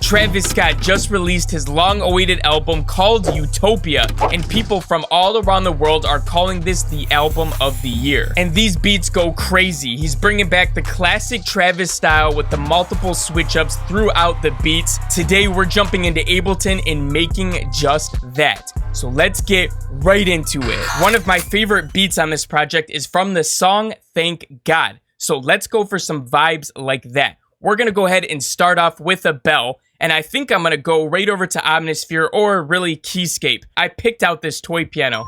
Travis Scott just released his long-awaited album called Utopia, and people from all around the world are calling this the album of the year. And these beats go crazy. He's bringing back the classic Travis style with the multiple switch-ups throughout the beats. Today, we're jumping into Ableton and making just that. So let's get right into it. One of my favorite beats on this project is from the song Thank God. So let's go for some vibes like that. We're gonna go ahead and start off with a bell, and I think I'm gonna go right over to Omnisphere, or really Keyscape. I picked out this toy piano.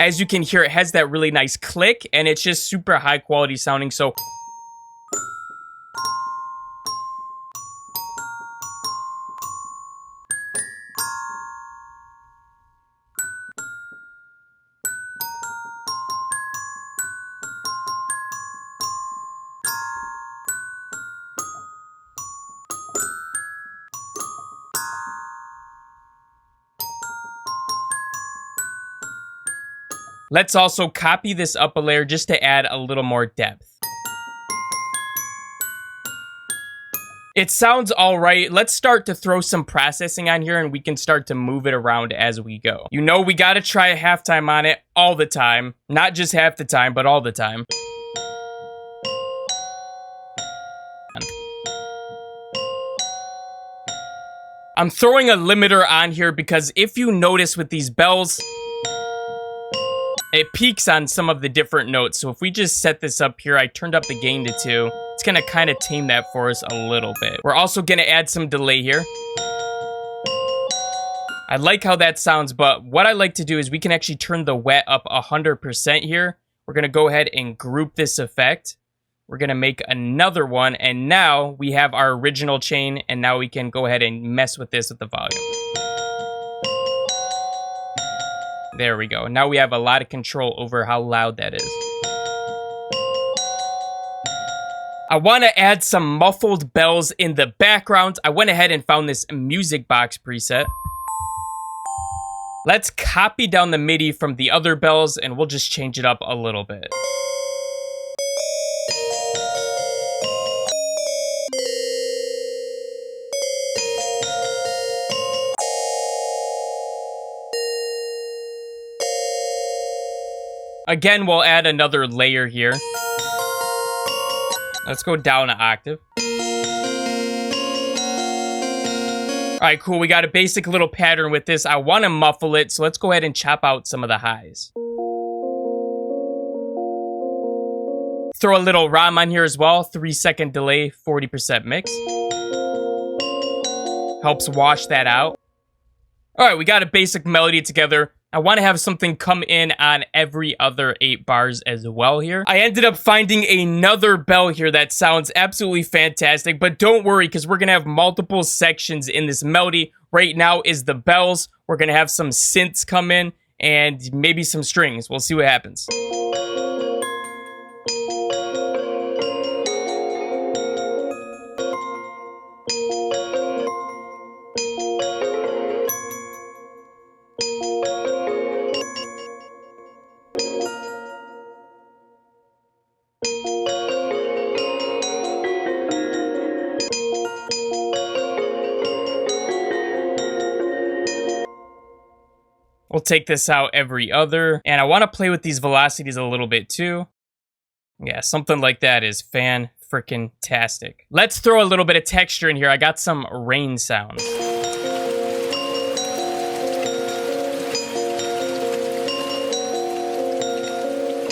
As you can hear, it has that really nice click, and it's just super high quality sounding, so let's also copy this up a layer just to add a little more depth. It sounds all right. Let's start to throw some processing on here and we can start to move it around as we go. You know, we got to try a halftime on it all the time. Not just half the time, but all the time. I'm throwing a limiter on here because if you notice with these bells, it peaks on some of the different notes. So if we just set this up here, I turned up the gain to 2. It's gonna kind of tame that for us a little bit. We're also gonna add some delay here. I like how that sounds, but what I like to do is we can actually turn the wet up 100% here. We're gonna go ahead and group this effect. We're gonna make another one, and now we have our original chain, and now we can go ahead and mess with this with the volume. There we go. Now we have a lot of control over how loud that is. I want to add some muffled bells in the background. I went ahead and found this music box preset. Let's copy down the MIDI from the other bells and we'll just change it up a little bit. Again, we'll add another layer here. Let's go down an octave. All right, cool. We got a basic little pattern with this. I want to muffle it, so let's go ahead and chop out some of the highs. Throw a little ROM on here as well. 3-second delay, 40% mix. Helps wash that out. All right, we got a basic melody together. I want to have something come in on every other 8 bars as well here. I ended up finding another bell here that sounds absolutely fantastic, but don't worry because we're going to have multiple sections in this melody. Right now is the bells. We're going to have some synths come in and maybe some strings. We'll see what happens. We'll take this out every other, and I want to play with these velocities a little bit too. Yeah, something like that is fan-frickin-tastic. Let's throw a little bit of texture in here. I got some rain sounds.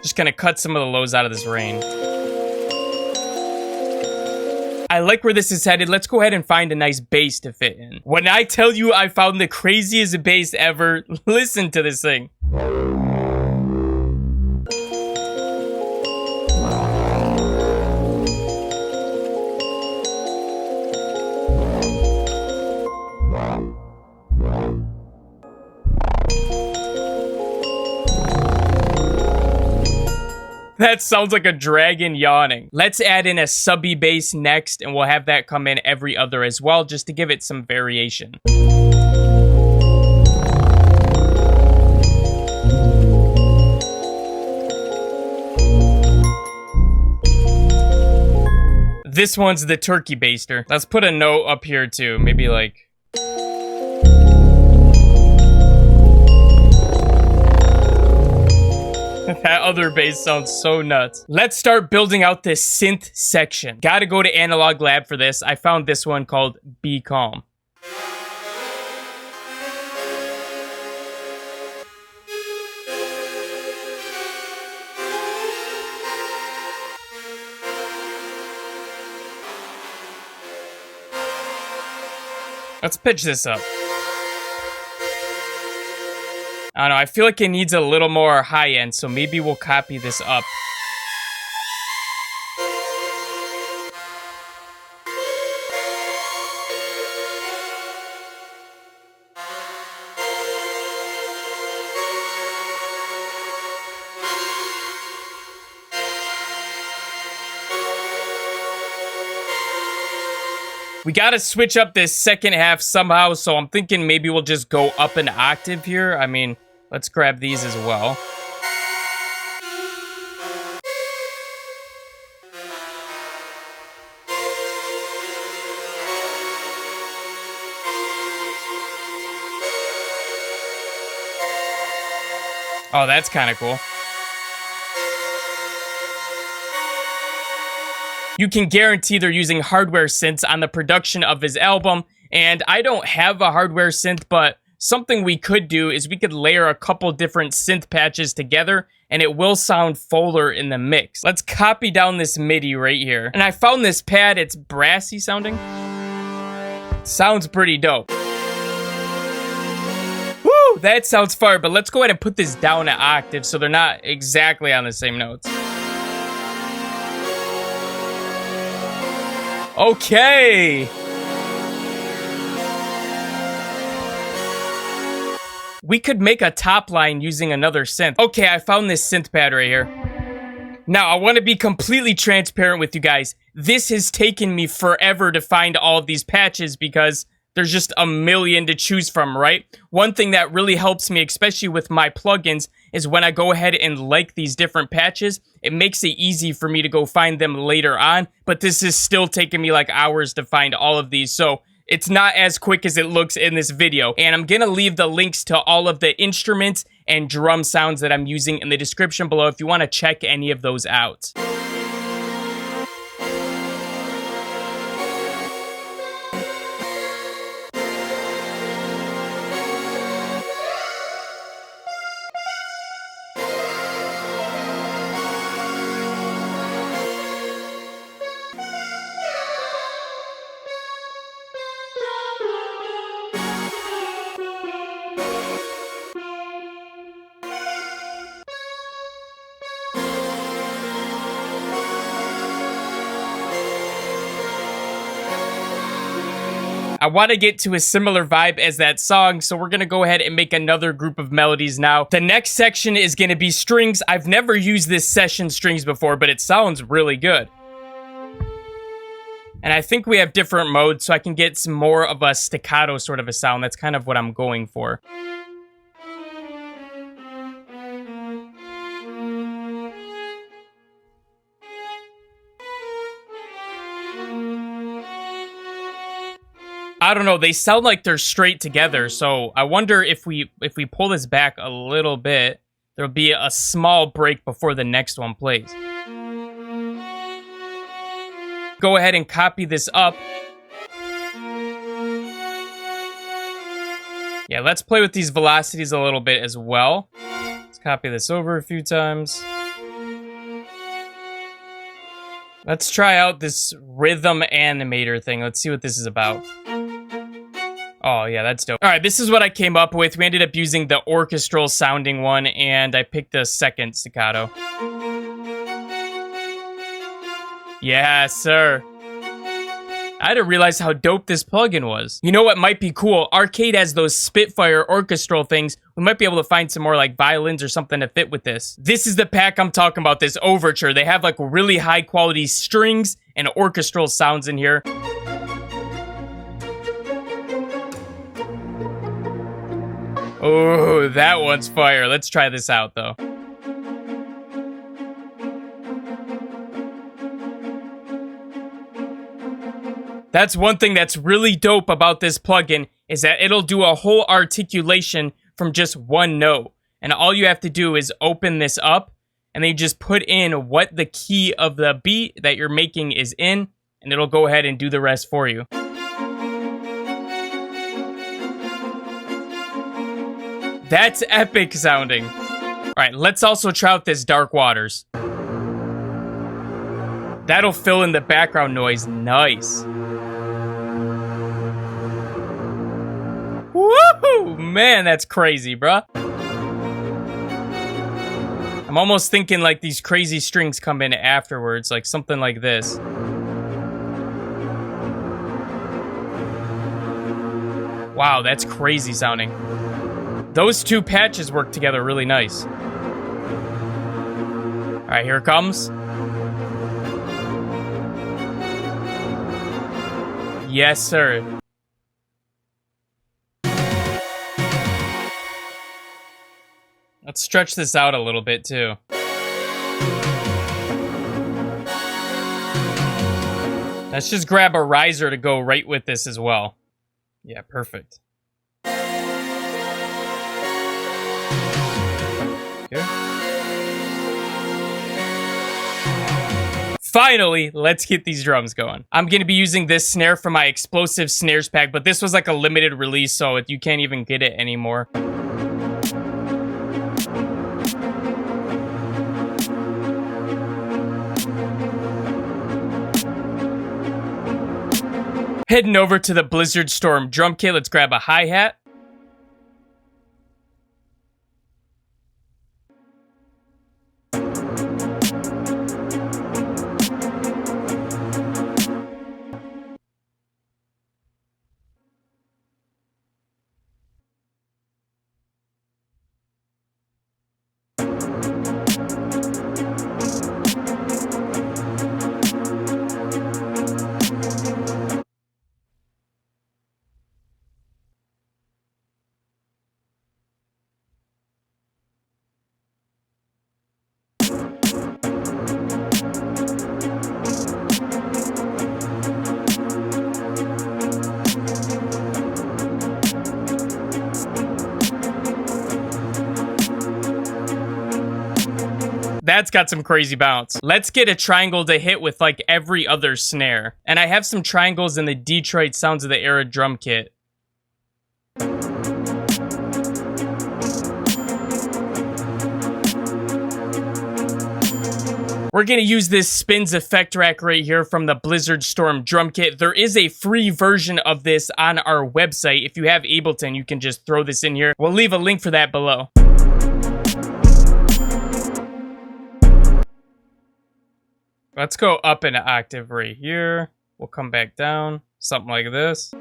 Just gonna cut some of the lows out of this rain. I like where this is headed. Let's go ahead and find a nice bass to fit in. When I tell you I found the craziest bass ever, listen to this thing. That sounds like a dragon yawning. Let's add in a subby bass next, and we'll have that come in every other as well, just to give it some variation. This one's the turkey baster. Let's put a note up here too. Maybe like... That other bass sounds so nuts. Let's start building out this synth section. Gotta go to Analog Lab for this. I found this one called Be Calm. Let's pitch this up. I don't know, I feel like it needs a little more high end, so maybe we'll copy this up. We gotta switch up this second half somehow, so I'm thinking maybe we'll just go up an octave here. I mean, let's grab these as well. Oh, that's kind of cool. You can guarantee they're using hardware synths on the production of his album, and I don't have a hardware synth, but something we could do is we could layer a couple different synth patches together, and it will sound fuller in the mix. Let's copy down this MIDI right here. And I found this pad, it's brassy sounding. Sounds pretty dope. Woo, that sounds fire, but let's go ahead and put this down an octave so they're not exactly on the same notes. Okay. We could make a top line using another synth. Okay, I found this synth pad right here. Now, I want to be completely transparent with you guys. This has taken me forever to find all of these patches because there's just a million to choose from, right? One thing that really helps me, especially with my plugins, is when I go ahead and like these different patches, it makes it easy for me to go find them later on, but this is still taking me like hours to find all of these, so it's not as quick as it looks in this video. And I'm gonna leave the links to all of the instruments and drum sounds that I'm using in the description below if you want to check any of those out. I want to get to a similar vibe as that song, so we're going to go ahead and make another group of melodies now. The next section is going to be strings. I've never used this session strings before, but it sounds really good. And I think we have different modes, so I can get some more of a staccato sort of a sound. That's kind of what I'm going for. I don't know, they sound like they're straight together, so I wonder if we pull this back a little bit, there'll be a small break before the next one plays. Go ahead and copy this up. Yeah, let's play with these velocities a little bit as well. Let's copy this over a few times. Let's try out this rhythm animator thing. Let's see what this is about. Oh, yeah, that's dope. All right, this is what I came up with. We ended up using the orchestral sounding one, and I picked the second staccato. Yeah, sir. I didn't realize how dope this plugin was. You know what might be cool? Arcade has those Spitfire orchestral things. We might be able to find some more like violins or something to fit with this. This is the pack I'm talking about, this Overture. They have like really high quality strings and orchestral sounds in here. Oh, that one's fire. Let's try this out, though. That's one thing that's really dope about this plugin is that it'll do a whole articulation from just one note. And all you have to do is open this up and then you just put in what the key of the beat that you're making is in, and it'll go ahead and do the rest for you. That's epic sounding. All right, let's also try out this Dark Waters. That'll fill in the background noise. Nice. Woohoo! Man, that's crazy, bruh. I'm almost thinking like these crazy strings come in afterwards, like something like this. Wow, that's crazy sounding. Those two patches work together really nice. All right, here it comes. Yes, sir. Let's stretch this out a little bit, too. Let's just grab a riser to go right with this as well. Yeah, perfect. Okay. Finally, let's get these drums going. I'm going to be using this snare from my explosive snares pack, but this was like a limited release, so you can't even get it anymore. Heading over to the Blizzard Storm drum kit, let's grab a hi-hat. That's got some crazy bounce. Let's get a triangle to hit with like every other snare. And I have some triangles in the Detroit Sounds of the Era drum kit. We're going to use this Spins effect rack right here from the Blizzard Storm drum kit. There is a free version of this on our website. If you have Ableton, you can just throw this in here. We'll leave a link for that below. Let's go up an octave right here. We'll come back down, something like this.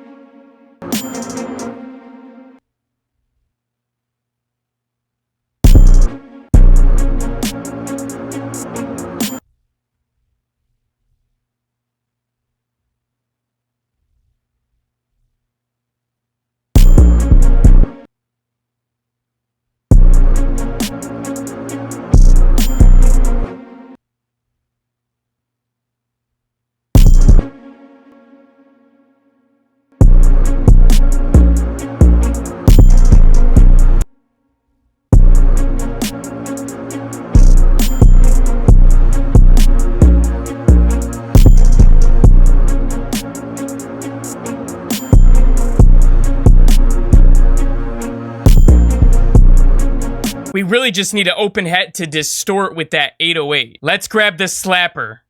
We really just need an open hat to distort with that 808. Let's grab the slapper.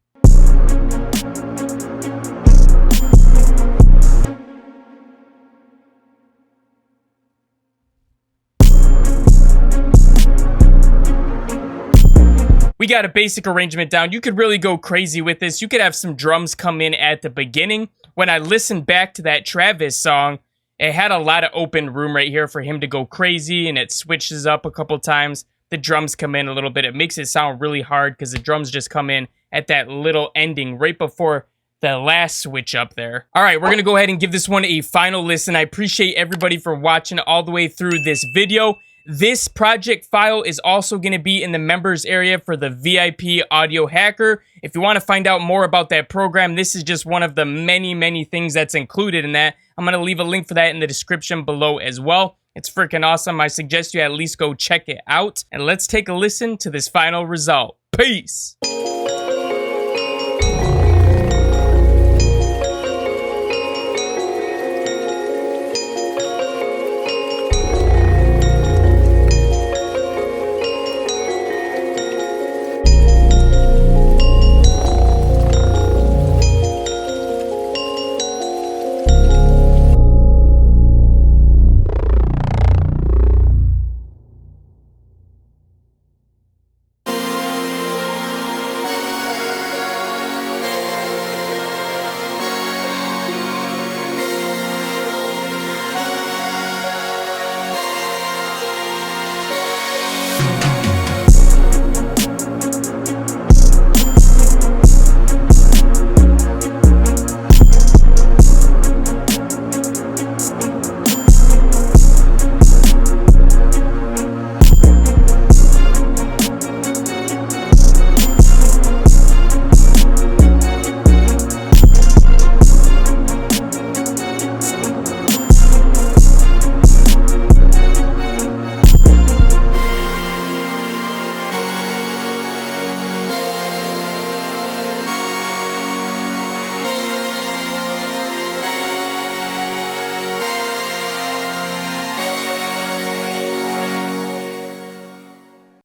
We got a basic arrangement down. You could really go crazy with this. You could have some drums come in at the beginning. When I listened back to that Travis song, it had a lot of open room right here for him to go crazy, and it switches up a couple times. The drums come in a little bit. It makes it sound really hard because the drums just come in at that little ending right before the last switch up there. All right, we're going to go ahead and give this one a final listen. I appreciate everybody for watching all the way through this video. This project file is also going to be in the members area for the VIP Audio Hacker. If you want to find out more about that program, this is just one of the many things that's included in that. I'm going to leave a link for that in the description below as well. It's freaking awesome. I suggest you at least go check it out. And let's take a listen to this final result. Peace.